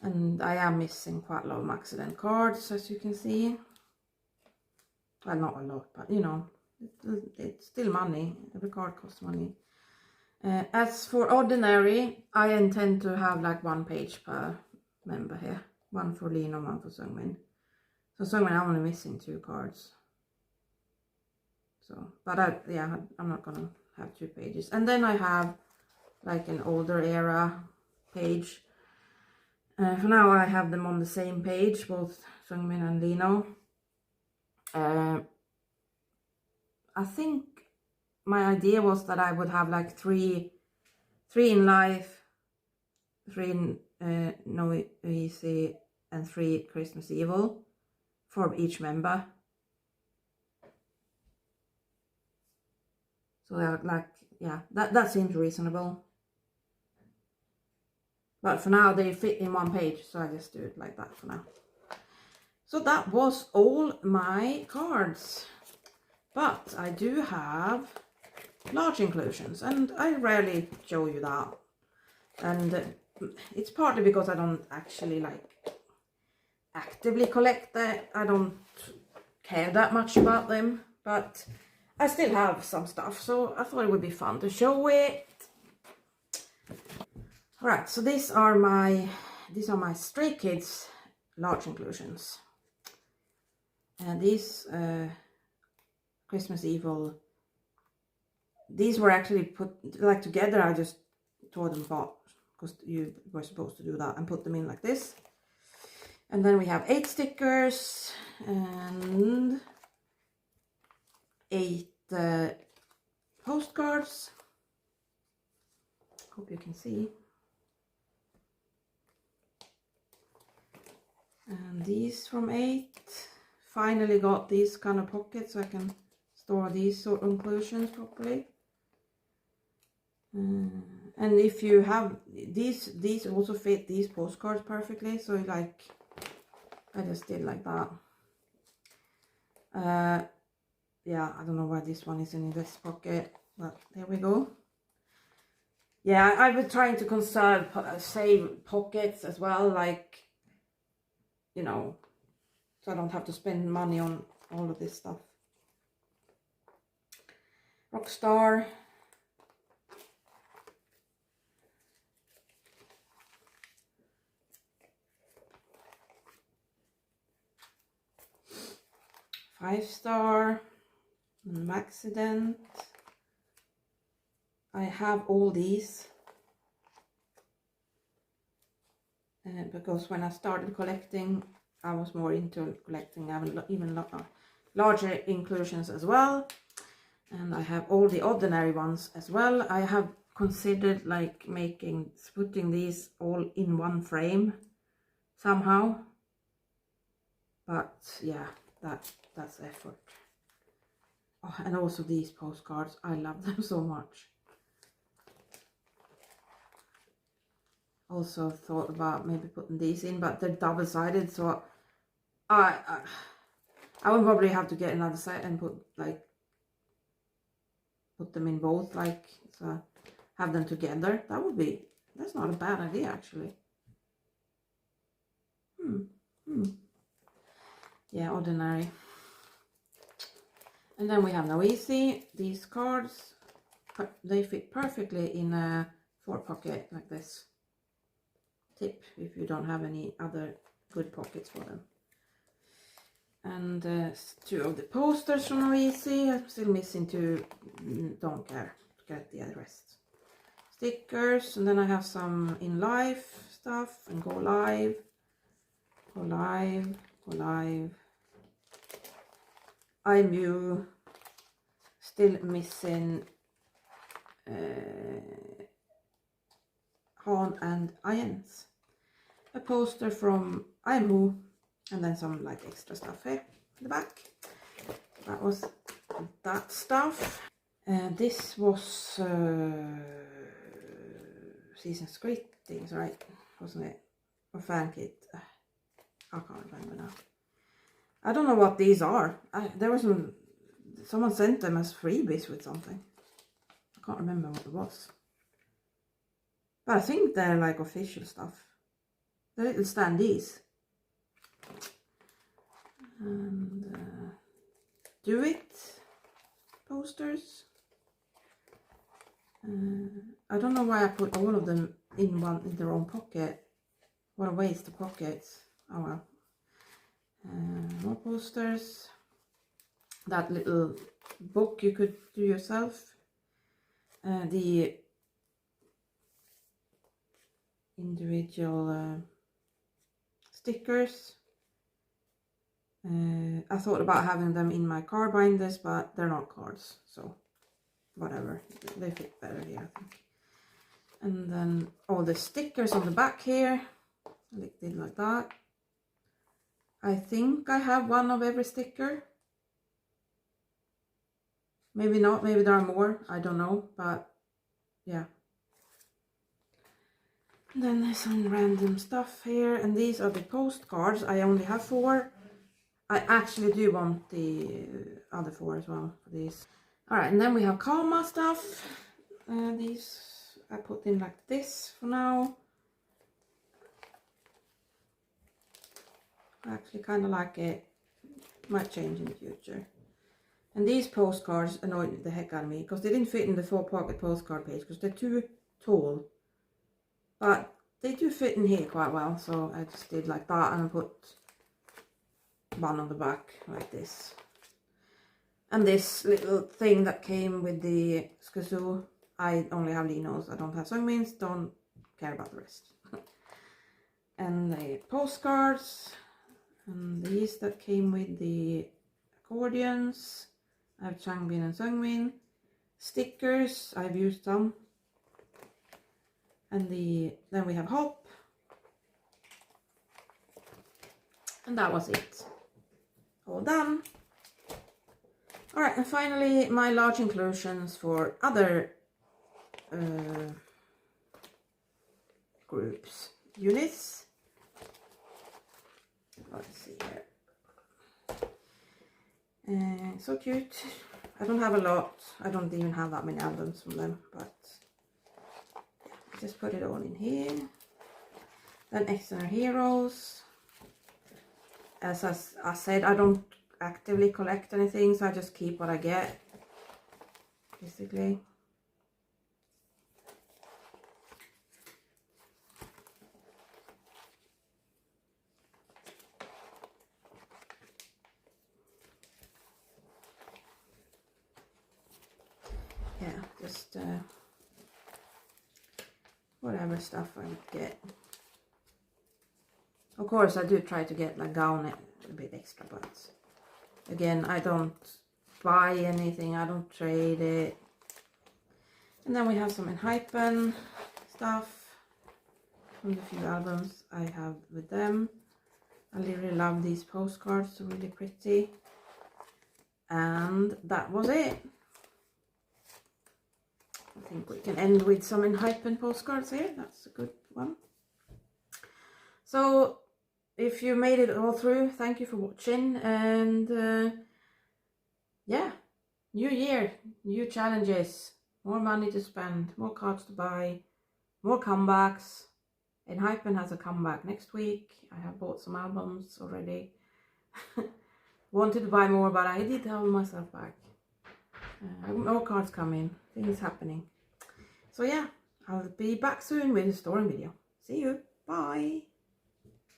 And I am missing quite a lot of Accident cards, as you can see. Well, not a lot, but you know, it's still money. Every card costs money. As for Ordinary, I intend to have like 1 page per member here. 1 for Lino, 1 for Changbin. So Changbin, I'm only missing 2 cards. So, but I'm not gonna have 2 pages. And then I have like an older era page. For now I have them on the same page, both Changbin and Lino. I think my idea was that I would have like 3 in Life, 3 in No Easy, and 3 Christmas Evil for each member. So like, yeah, that seems reasonable. But for now they fit in 1 page, so I just do it like that for now. So that was all my cards. But I do have large inclusions, and I rarely show you that. And it's partly because I don't actually like actively collect that. I don't care that much about them, but I still have some stuff, so I thought it would be fun to show it. Alright, so these are my Stray Kids large inclusions. And these Christmas Evil, these were actually put like together. I just tore them apart because you were supposed to do that and put them in like this. And then we have 8 stickers and 8 postcards. Hope you can see. And these from 8. Finally got these kind of pockets so I can store these sort of inclusions properly. And if you have these also fit these postcards perfectly, so like I just did like that. Yeah, I don't know why this one is in this pocket, but there we go. Yeah, I've been trying to save pockets as well, like, you know, so I don't have to spend money on all of this stuff. Rockstar. 5-star, accident. I have all these because when I started collecting, I was more into collecting even larger inclusions as well. And I have all the ordinary ones as well. I have considered like putting these all in one frame somehow. But yeah, that's effort. Oh, and also these postcards, I love them so much. Also thought about maybe putting these in, but they're double-sided, so I would probably have to get another set and put them in both, like, so have them together. That's not a bad idea actually. Yeah, ordinary. And then we have now easy. These cards, they fit perfectly in a 4-pocket like this. Tip if you don't have any other good pockets for them. And 2 of the posters from Easy. I'm still missing 2. Don't care. Get the rest. Stickers, and then I have some in life stuff and go live. Go live. Go live. iMu. Still missing Han and Ians. A poster from iMu, and then some like extra stuff here in the back. That was that stuff. And this was season greetings, right? Wasn't it? Or fan kit? I can't remember now. I don't know what these are. There was someone sent them as freebies with something. I can't remember what it was. But I think they're like official stuff. The little standees. And do it posters. I don't know why I put all of them in their own pocket. What a waste of pockets. Oh well. More posters. That little book you could do yourself. The individual stickers. I thought about having them in my card binders, but they're not cards, so whatever. They fit better here, I think. And then all the stickers on the back here. I did like that. I think I have one of every sticker. Maybe not, maybe there are more, I don't know, but yeah. And then there's some random stuff here, and these are the postcards. I only have 4. I actually do want the other 4 as well for these. Alright, and then we have Karma stuff. These I put in like this for now. I actually kind of like it. Might change in the future. And these postcards annoyed the heck out of me because they didn't fit in the 4-pocket postcard page because they're too tall. But they do fit in here quite well, so I just did like that and I put one on the back like this. And this little thing that came with the Skz, I only have Linos, I don't have Changbins, don't care about the rest. And the postcards, and these that came with the accordions. I have Changbin and Changbin. Stickers, I've used some. And then we have Hop. And that was it. All done. Alright, and finally my large inclusions for other groups. Unis. Let's see here. So cute. I don't have a lot. I don't even have that many albums from them, but yeah, just put it all in here. Then Xdinary Heroes. As I said, I don't actively collect anything, so I just keep what I get, basically. yeah, just whatever stuff I would get. Of course, I do try to get like gown a bit extra, but again, I don't buy anything, I don't trade it. And then we have some Enhypen stuff from the few albums I have with them. I really love these postcards, they're really pretty. And that was it. I think we can end with some Enhypen postcards here. That's a good one. So if you made it all through, thank you for watching. And yeah, new year, new challenges, more money to spend, more cards to buy, more comebacks. Enhypen has a comeback next week. I have bought some albums already. Wanted to buy more, but I did hold myself back. More cards coming, things happening. So yeah, I'll be back soon with a storing video. See you, bye!